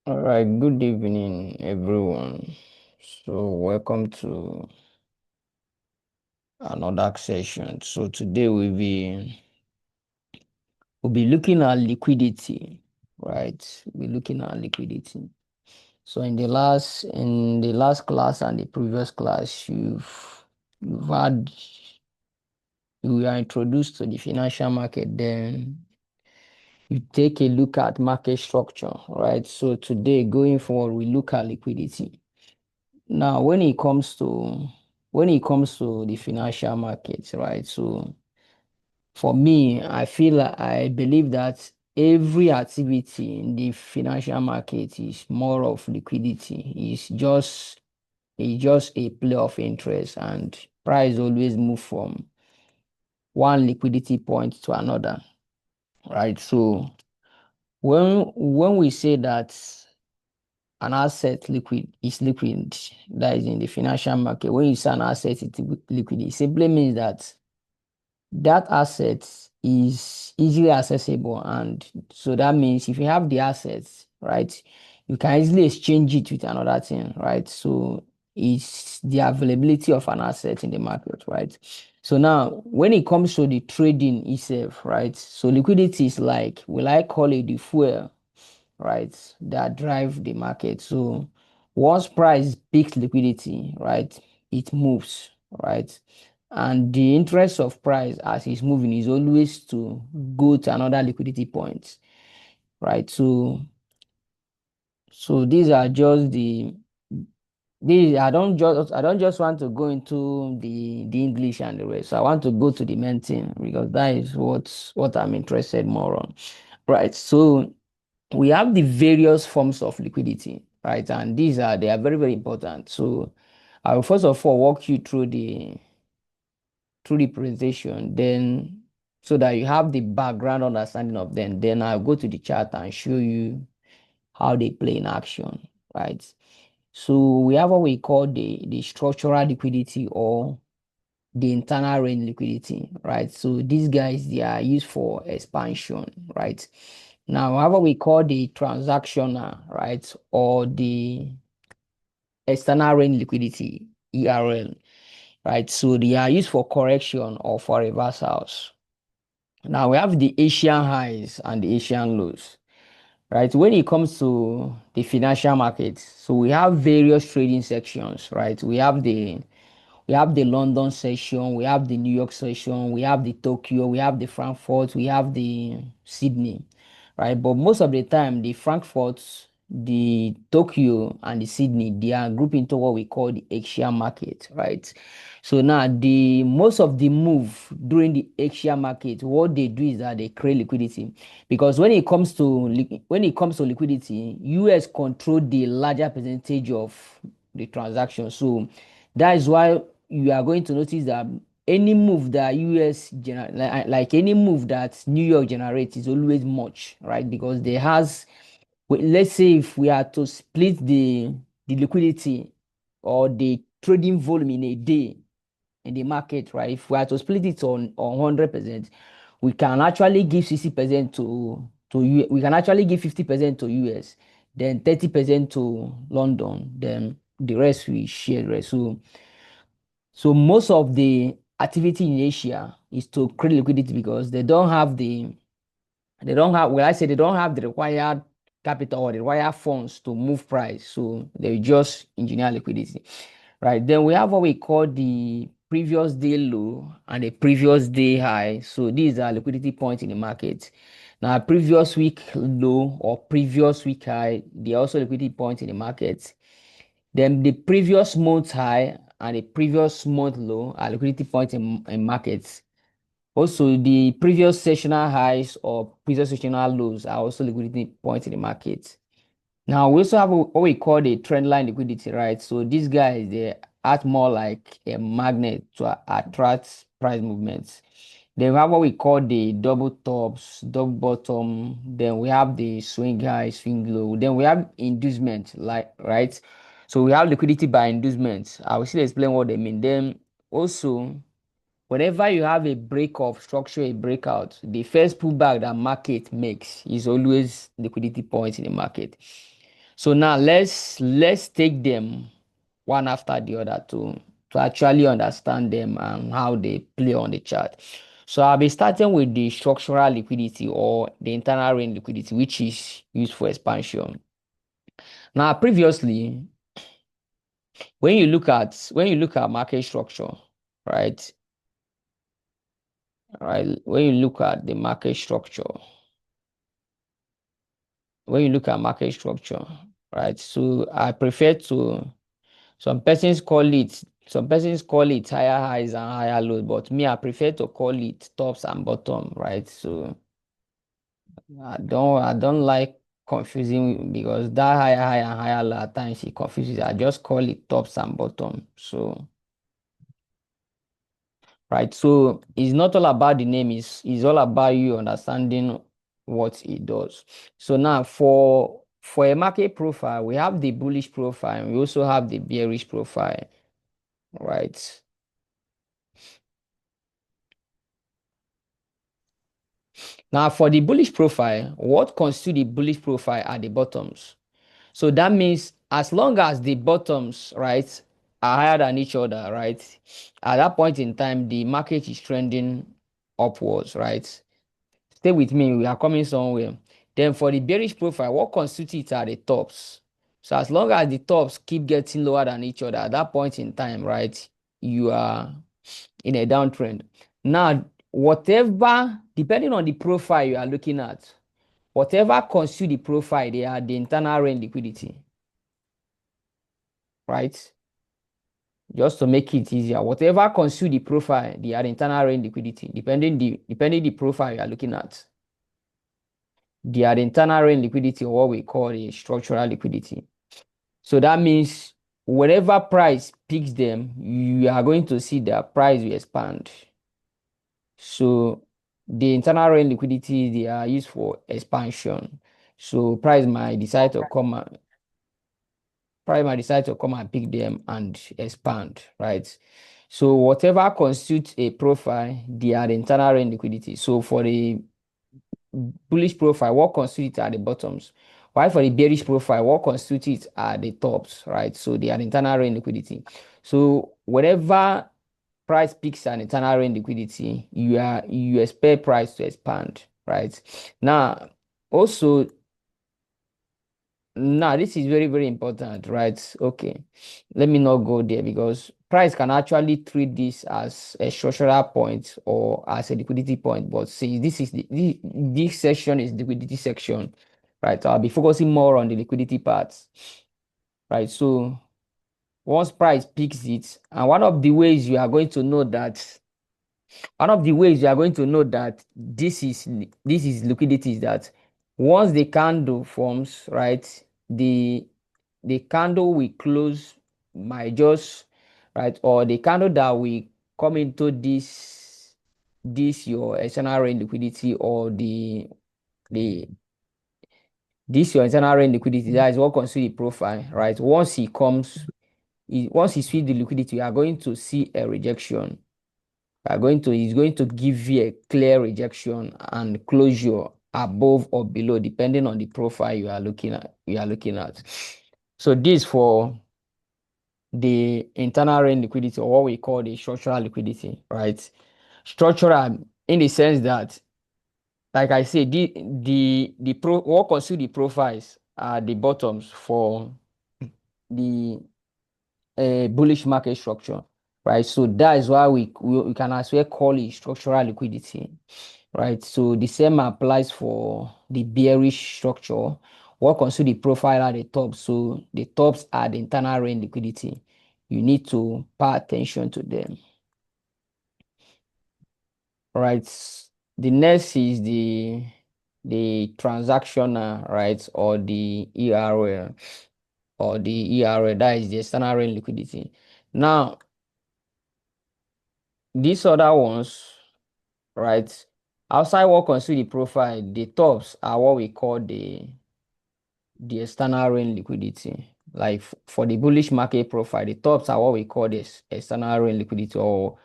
All right, good evening, everyone. So, welcome to another session. So, today we'll be looking at liquidity, right? We'll be looking at liquidity. So, in the last class and the previous class, you've had you are introduced to the financial market. Then you take a look at market structure, right? So, today going forward, we look at liquidity. Now, when it comes to the financial markets, right? So for me, I believe that every activity in the financial market is more of liquidity. It's just a play of interest, and price always move from one liquidity point to another, right? So when we say that an asset liquid, that is in the financial market. When you say an asset is liquid, it simply means that that asset is easily accessible. And so that means if you have the assets, right, you can easily exchange it with another thing, right? So it's the availability of an asset in the market, right? So now when it comes to the trading itself, right? So liquidity is like, will I call it the fuel, right, that drive the market. So once price peaks liquidity, right, it moves, right? And the interest of price as it's moving is always to go to another liquidity point, right? So these I don't just want to go into the English and the rest. So I want to go to the main thing because that is what I'm interested more on. Right. So we have the various forms of liquidity, right? And they are very, very important. So I will first of all walk you through the presentation, then so that you have the background understanding of them. Then I'll go to the chart and show you how they play in action, right? So we have what we call the structural liquidity or the internal range liquidity, right? So these guys, they are used for expansion, right? Now, however, we call the transactional, right, or the external range liquidity, ERL, right? So they are used for correction or for reversals. Now we have the Asian highs and the Asian lows, right? When it comes to the financial markets, so we have various trading sections, right? We have the London session, we have the New York session, we have the Tokyo, we have the Frankfurt, we have the Sydney, right? But most of the time, the Frankfurt, the Tokyo, and the Sydney, they are grouped into what we call the Asian market, right? So now the most of the move during the Asian market, what they do is that they create liquidity, because when it comes to liquidity, US control the larger percentage of the transaction. So that is why you are going to notice that any move that like any move that New York generates is always much, right? Because there has, let's say if we are to split the liquidity or the trading volume in a day in the market, right? If we are to split it on 100%, we can actually give 60% we can actually give 50% to US, then 30% to London, then the rest we share the rest. So most of the activity in Asia is to create liquidity because they don't have the required capital or the required funds to move price. So they just engineer liquidity. Right. Then we have what we call the previous day low and the previous day high. So these are liquidity points in the market. Now, previous week low or previous week high, they are also liquidity points in the market. Then the previous month high and the previous month low are liquidity points in markets. Also, the previous sessional highs or previous sessional lows are also liquidity points in the market. Now, we also have what we call the trend line liquidity, right? So these guys, they act more like a magnet to attract price movements. Then we have what we call the double tops, double bottom. Then we have the swing high, swing low. Then we have inducement, like, right? So we have liquidity by inducement. I will still explain what they mean. Then also, whenever you have a break of structure, a breakout, the first pullback that market makes is always liquidity points in the market. So now let's take them one after the other to actually understand them and how they play on the chart. So I'll be starting with the structural liquidity or the internal range liquidity, which is used for expansion. Now, previously, when you look at market structure, right? Right, when you look at the market structure, when you look at market structure, right? So I prefer to some persons call it higher highs and higher lows, but me, I prefer to call it tops and bottom, right? So I don't like confusing because that higher high and higher low at times it confuses. I just call it tops and bottom. So right. So it's not all about the name, it's all about you understanding what it does. So now for a market profile, we have the bullish profile and we also have the bearish profile, right? Now, for the bullish profile, what constitutes the bullish profile are the bottoms. So that means as long as the bottoms, right, are higher than each other, right, at that point in time, the market is trending upwards, right? Stay with me, we are coming somewhere. Then for the bearish profile, what constitutes it are the tops. So as long as the tops keep getting lower than each other, at that point in time, right, you are in a downtrend. Now, whatever, depending on the profile you are looking at, whatever constitute the profile, they are the internal range liquidity, right? Just to make it easier, whatever constitute the profile, they are the internal range liquidity, depending the profile you are looking at. They are the internal range liquidity, or what we call the structural liquidity. So that means whatever price picks them, you are going to see the price will expand. So the internal range liquidity, they are used for expansion. So price might decide to come and pick them and expand, right? So whatever constitutes a profile, they are the internal range liquidity. So for the bullish profile, what constitutes are the bottoms. While for the bearish profile, what constitutes are the tops, right? So they are the internal range liquidity. So whatever price peaks and internal range liquidity, you expect price to expand, right? Now, also, now this is very, very important, right? Okay, let me not go there because price can actually treat this as a structural point or as a liquidity point. But since this section is liquidity section, right? I'll be focusing more on the liquidity parts, right? So once price peaks it, and one of the ways you are going to know that this is liquidity is that once the candle forms, right, the candle will close might just, right, or the candle that will come into this your external range liquidity, or the this your internal range liquidity, that is what constitutes the profile, right? Once he sees the liquidity, you are going to see a rejection. He's going to give you a clear rejection and closure above or below, depending on the profile you are looking at. So this for the internal range liquidity, or what we call the structural liquidity, right? Structural in the sense that, like I said, what constitute the profiles are the bottoms for the bullish market structure, right? So that is why we can as well call it structural liquidity, right? So the same applies for the bearish structure. What constitute the profile at the top? So the tops are the internal range liquidity. You need to pay attention to them, right? The next is the transactional, right, or the ERL, that is the external range liquidity. Now, these other ones, right, outside what constitute the profile, the tops are what we call the external range liquidity. Like for the bullish market profile, the tops are what we call this external range liquidity, or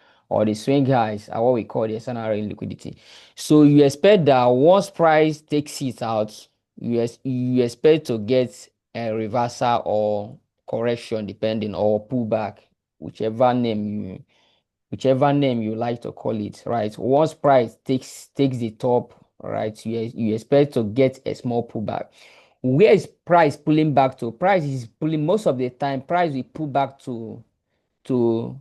the swing highs are what we call the external range liquidity. So you expect that once price takes it out, you expect to get a reversal or correction, depending, or pullback, whichever name you whichever name you like to call it, right? Once price takes the top, right, you expect to get a small pullback. Where is price pulling back to? Price is pulling most of the time. Price will pull back to to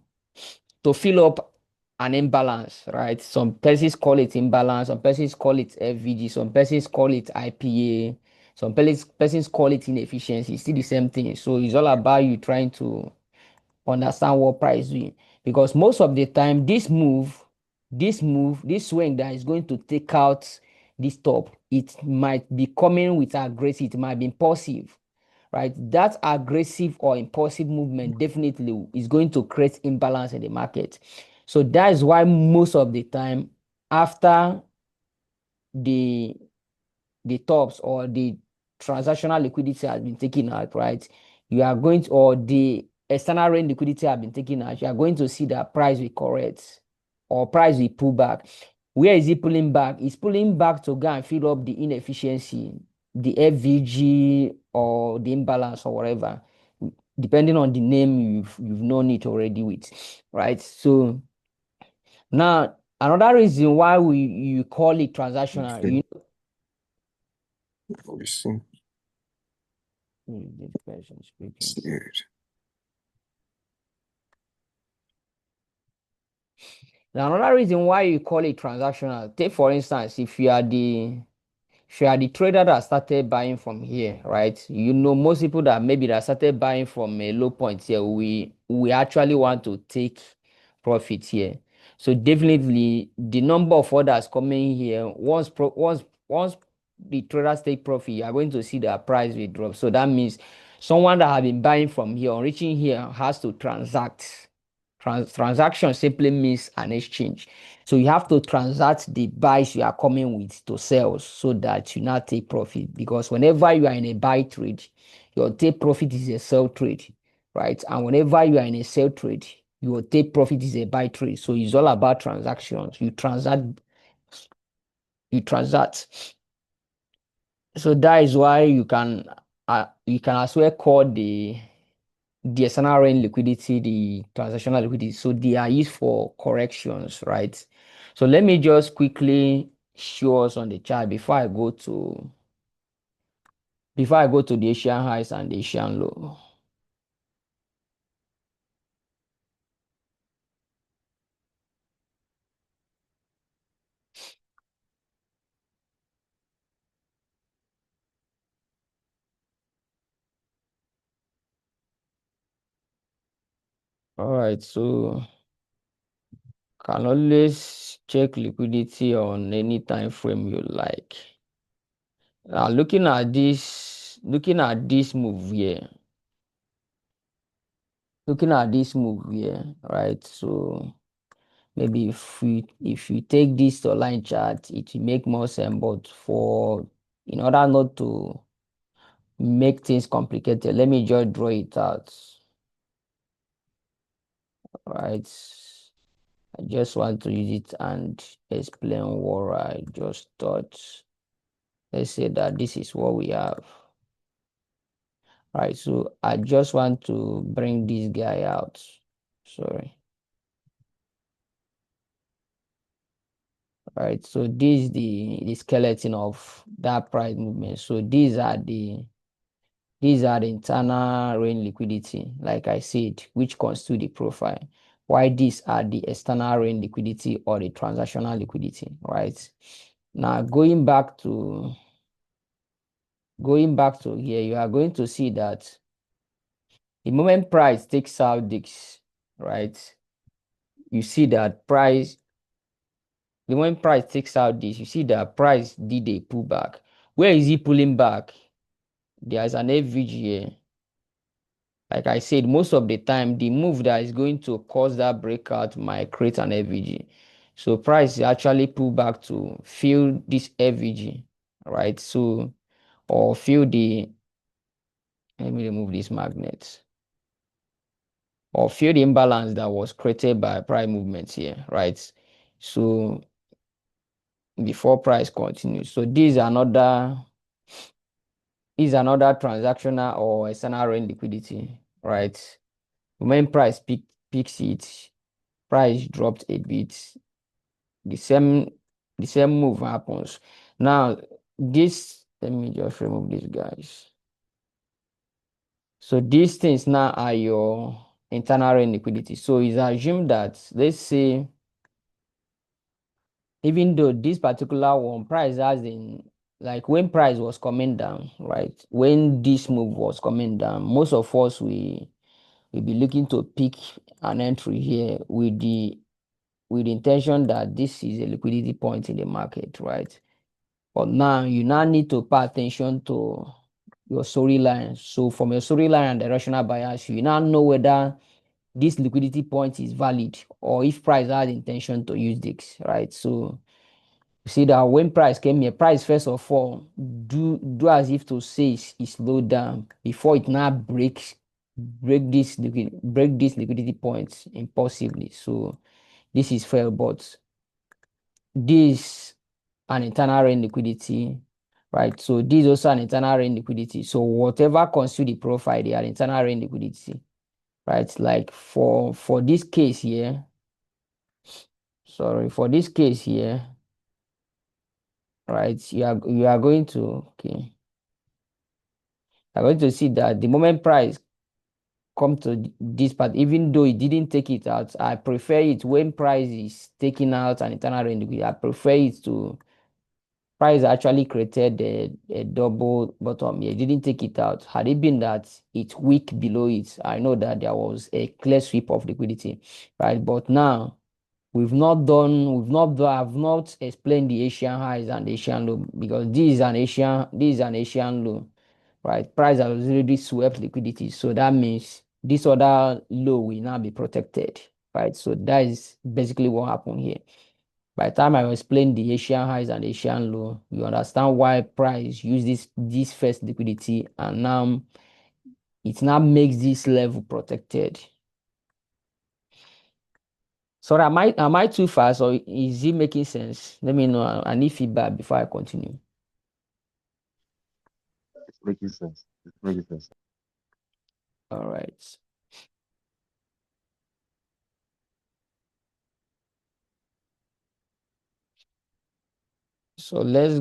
fill up an imbalance, right? Some persons call it imbalance, some persons call it FVG, some persons call it IPA, some persons call it inefficiency. It's still the same thing. So it's all about you trying to understand what price is doing. Because most of the time, this swing that is going to take out this top, it might be coming with aggressive, it might be impulsive, right? That aggressive or impulsive movement definitely is going to create imbalance in the market. So that is why most of the time, after the the tops or the transactional liquidity has been taken out, right? You are going to, or the external range liquidity have been taken out, you are going to see that price will correct or price will pull back. Where is it pulling back? It's pulling back to go and fill up the inefficiency, the FVG or the imbalance or whatever, depending on the name you've known it already with, right? So now another reason why you call it transactional, Okay. Obviously. the person speaking. Good. Now, another reason why you call it transactional, take for instance, if you are the trader that started buying from here, right? You know, most people that maybe that started buying from a low point here, we actually want to take profit here. So definitely the number of orders coming here, once the traders take profit, you are going to see the price will drop. So that means someone that have been buying from here on reaching here has to transact. Transaction simply means an exchange. So you have to transact the buys you are coming with to sales so that you not take profit. Because whenever you are in a buy trade, your take profit is a sell trade, right? And whenever you are in a sell trade, your take profit is a buy trade. So it's all about transactions. You transact. So that is why you can as well call the external range liquidity, the transactional liquidity. So they are used for corrections, right? So let me just quickly show us on the chart before I go to the Asian highs and the Asian low. All right, so can always check liquidity on any time frame you like. Now looking at this move here, right? So maybe if you take this to line chart, it will make more sense. But in order not to make things complicated, let me just draw it out. Right. I just want to use it and explain what I just thought. Let's say that this is what we have. Right. So I just want to bring this guy out. Sorry. Right. So this is the skeleton of that price movement. So these are the internal range liquidity, like I said, which constitute the profile. Why these are the external range liquidity or the transactional liquidity, right? Now going back to here, you are going to see that the moment price takes out this, right? You see that the moment price takes out this, you see that price did a pullback. Where is he pulling back? There's an FVG here. Like I said, most of the time, the move that is going to cause that breakout might create an FVG. So price actually pull back to fill this FVG, right? So, or fill let me remove this magnet, or fill the imbalance that was created by price movements here, right? So before price continues. So this is is another transactional or external range liquidity, right? When price peaks it, price dropped a bit, the same the same move happens. Now, this let me just remove these guys. So these things now are your internal rate liquidity. So it's assumed that, let's say, even though this particular one price has in, like when price was coming down, right? When this move was coming down, most of us we be looking to pick an entry here with the intention that this is a liquidity point in the market, right? But now you now need to pay attention to your storyline. So from your storyline and directional bias, you now know whether this liquidity point is valid or if price has intention to use this, right? So you see that when price came here, price first of all do as if to say it's slowed down before it now break this liquidity point impulsively. So this is fair, but this an internal range liquidity, right? So this is also an internal range liquidity. So whatever constitute the profile, they are internal range liquidity, right? Like for this case here, sorry, for this case here, right? You are going to okay, you're going to see that the moment price come to this part, even though it didn't take it out, I prefer it when price is taking out an internal range liquidity. I prefer it to price actually created a double bottom here. It didn't take it out. Had it been that it's weak below it, I know that there was a clear sweep of liquidity, right? But now I've not explained the Asian highs and the Asian low because this is an Asian low, right? Price has already swept liquidity. So that means this other low will now be protected, right? So that is basically what happened here. By the time I explain the Asian highs and Asian low, you understand why price use this first liquidity and now it now makes this level protected. Sorry, am I too fast or is it making sense? Let me know. I need feedback before I continue. It's making sense. It's making sense. All right. So let's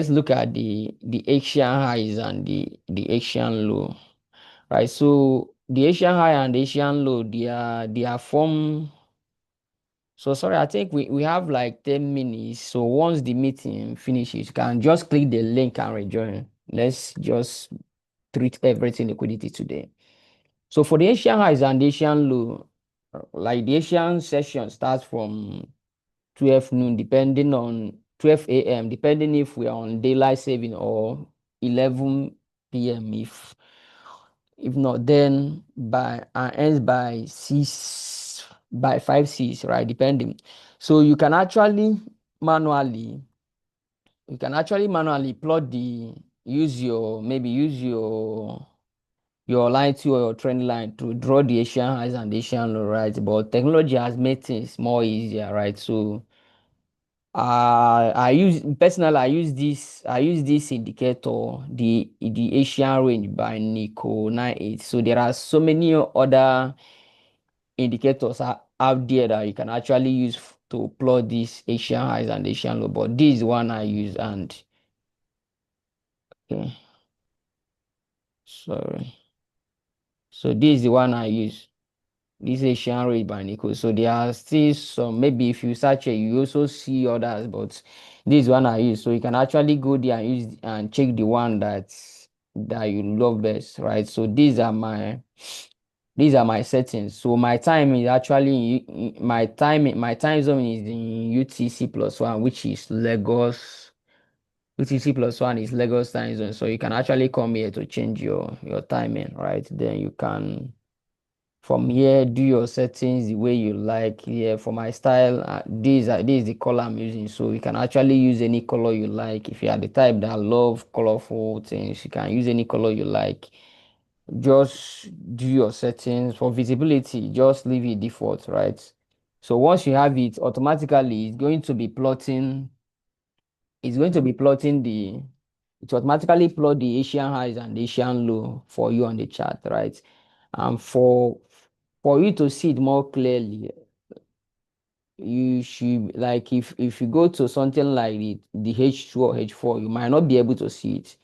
look at the Asian highs and the Asian low. Right. So the Asian high and the Asian low, they are formed. So sorry, I think we have like 10 minutes. So once the meeting finishes, you can just click the link and rejoin. Let's just treat everything liquidity today. So for the Asian highs and the Asian low, like the Asian session starts from 12 noon, depending on 12 a.m., depending if we are on daylight saving or 11 p.m. If not, then by ends by 6 by 5 6, right? Depending. So manually you can actually manually plot the use your line to or your trend line to draw the Asian highs and the Asian low, right? But technology has made things more easier, right? So I use this indicator, the Asian range by Nico 98. So there are so many other indicators out there that you can actually use to plot these Asian highs and Asian low. But this is one I use and okay, sorry. So this is the one I use. This Asian rate by Nico. So there are still some, maybe if you search it, you also see others, but this one I use. So you can actually go there and use and check the one that you love best, right? So these are my settings. So my time is actually my time zone is in UTC plus one, which is Lagos. UTC plus one is Lagos time zone. So you can actually come here to change your timing, right? Then you can from here do your settings the way you like. Yeah, for my style, this is the color I'm using. So you can actually use any color you like. If you are the type that love colorful things, you can use any color you like. Just do your settings for visibility. Just leave it default, right? So once you have it, automatically it's going to be plotting it's going to be plotting it automatically plot the Asian highs and the Asian low for you on the chart, right? And for you to see it more clearly, you should like if you go to something like the H2 or H4, you might not be able to see it,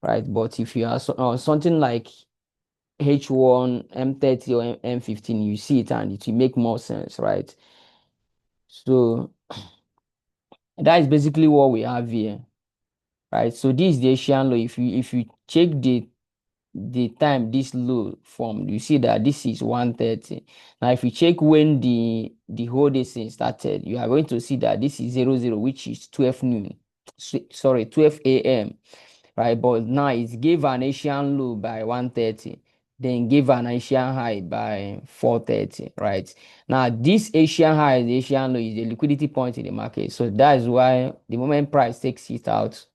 right? But if you are something like H1, M30 or M15, you see it and it will make more sense, right? So that is basically what we have here, right? So this is the Asian low. If you check the time this low formed, you see that this is 1:30. Now, if you check when the whole day since started, you are going to see that this is 00, which is 12 noon. Sorry, 12 a.m. Right? But now it gave an Asian low by 1:30, then gave an Asian high by 4:30, right? Now, this Asian high, the Asian low is the liquidity point in the market. So that is why the moment price takes it out,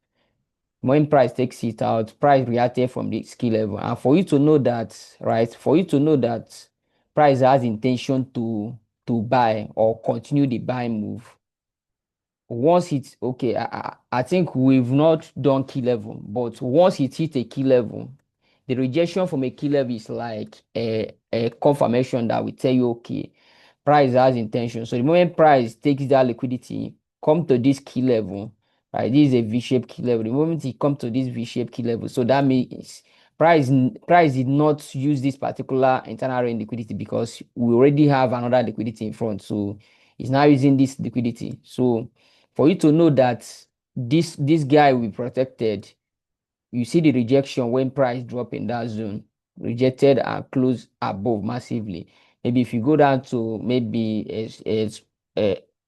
when price takes it out, price reacted from the ski level. And for you to know that, right? For you to know that price has intention to buy or continue the buy move, once it's okay, I think we've not done key level, but once it hit a key level, the rejection from a key level is like a confirmation that will tell you, okay, price has intention. So the moment price takes that liquidity, come to this key level, right? This is a V-shaped key level. The moment it comes to this V-shaped key level, so that means price did not use this particular internal range liquidity because we already have another liquidity in front. So it's now using this liquidity. So for you to know that this guy will be protected, you see the rejection when price drop in that zone, rejected and close above massively. Maybe if you go down to maybe a,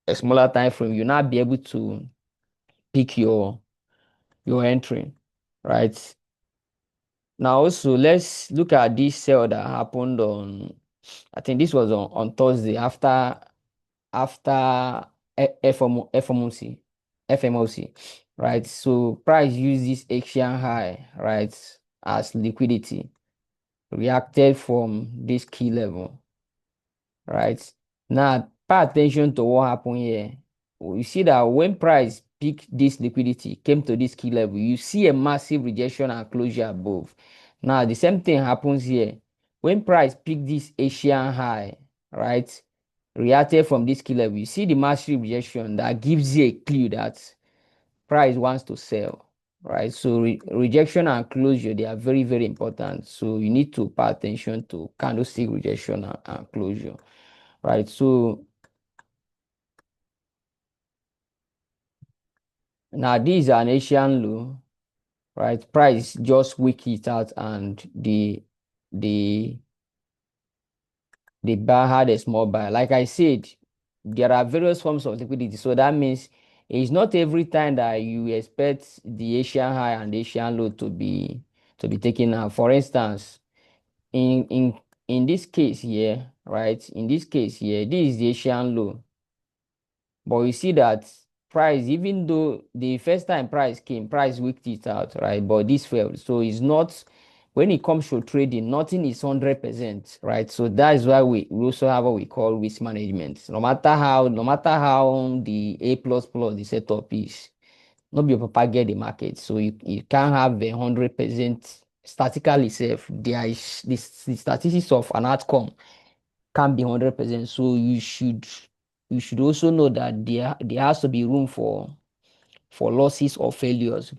a smaller time frame, you'll not be able to pick your entry, right? Now also let's look at this sell that happened on, I think this was on Thursday after FMOC, right? So price used this Asian high, right, as liquidity, reacted from this key level, right? Now, pay attention to what happened here. You see that when price peaked this liquidity, came to this key level, you see a massive rejection and closure above. Now, the same thing happens here. When price peaked this Asian high, right, reacted from this key level, you see the massive rejection that gives you a clue that price wants to sell, right? So rejection and closure, they are very, very important. So you need to pay attention to candlestick rejection and closure, right? So now this is an Asian low, right? Price just weak it out and the the bar had a small buy. Like I said, there are various forms of liquidity. So that means it's not every time that you expect the Asian high and the Asian low to be taken out. For instance, in this case here, right? In this case here, this is the Asian low. But you see that price, even though the first time price came, price wicked it out, right? But this failed. So it's not, when it comes to trading, nothing is 100%, right? So that is why we also have what we call risk management. No matter how the A plus plus the setup is, not be your papa get the market. So you can't have 100% statically safe. There is the statistics of an outcome can't be 100%. So you should also know that there has to be room for losses or failures.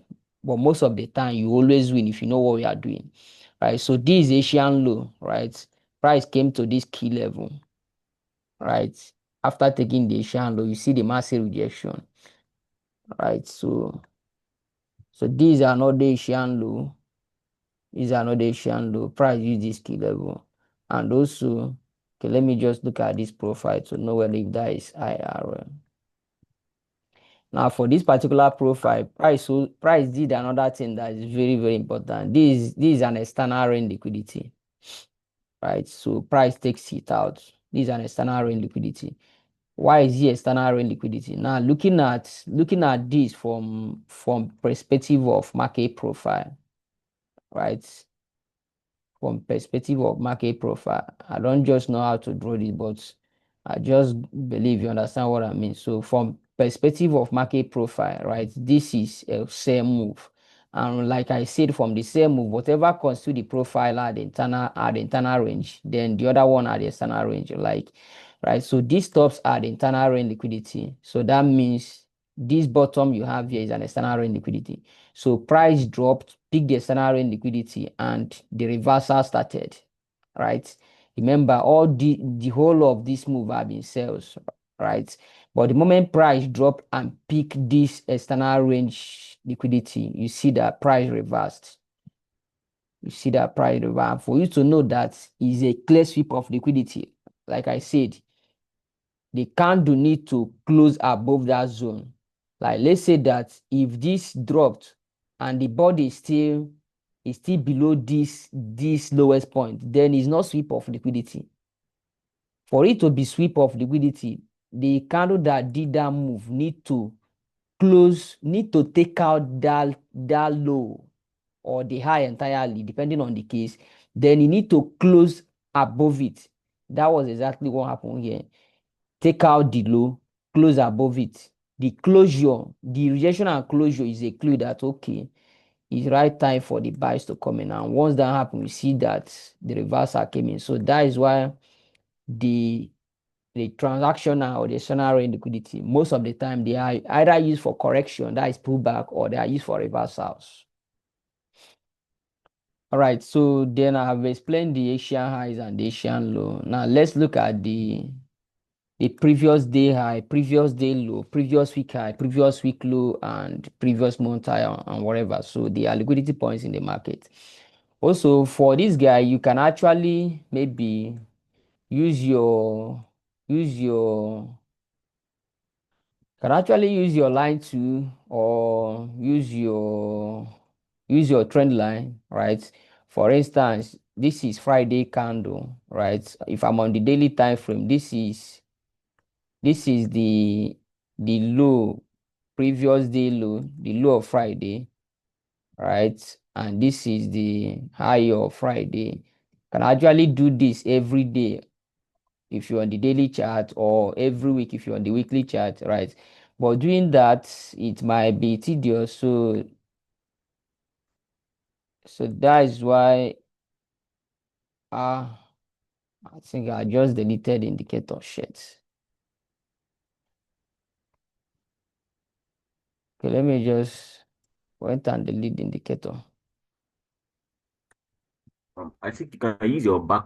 But most of the time, you always win if you know what you are doing, right? So this is Asian low, right? Price came to this key level, right? After taking the Asian low, you see the massive rejection, right? So these are not the Asian low. These are not the Asian low. Price use this key level, and also, okay, let me just look at this profile to know whether if that is IRL. Now, for this particular profile, price did another thing that is very, very important. This is an external range liquidity, right? So price takes it out. This is an external range liquidity. Why is it external range liquidity? Now, looking at this from perspective of market profile, right? From perspective of market profile, I don't just know how to draw this, but I just believe you understand what I mean. So perspective of market profile, right? This is a sell move. And like I said, from the sell move, whatever constitute the profile at the internal range, then the other one at the external range, like right. So these stops are the internal range liquidity. So that means this bottom you have here is an external range liquidity. So price dropped, pick the external range liquidity, and the reversal started, right? Remember, all the whole of this move have been sales, right? But the moment price drop and pick this external range liquidity, you see that price reversed. You see that price reversed. For you to know that is a clear sweep of liquidity, like I said, the candle need to close above that zone. Like let's say that if this dropped and the body is still below this lowest point, then it's not sweep of liquidity. For it to be sweep of liquidity, the candle that did that move need to take out that low or the high entirely, depending on the case. Then you need to close above it. That was exactly what happened here. Take out the low, close above it. The closure, the rejection and closure is a clue that okay, it's right time for the buys to come in. And once that happens, we see that the reversal came in. So that is why the the transactional or the scenario liquidity, most of the time they are either used for correction, that is pullback, or they are used for reversals. All right, so then I have explained the Asian highs and the Asian low. Now let's look at the previous day high, previous day low, previous week high, previous week low, and previous month high, and whatever. So the liquidity points in the market. Also, for this guy, you can actually maybe use your use your can actually use your line too, or use your trend line, right? For instance, this is Friday candle, right? If I'm on the daily time frame, this is the low, previous day low, the low of Friday, right? And this is the high of Friday. Can actually do this every day if you're on the daily chart, or every week if you're on the weekly chart, right? But doing that, it might be tedious. So that is why uh I think I just deleted indicator shit. Okay, let me just went and delete the indicator. I think you can use your back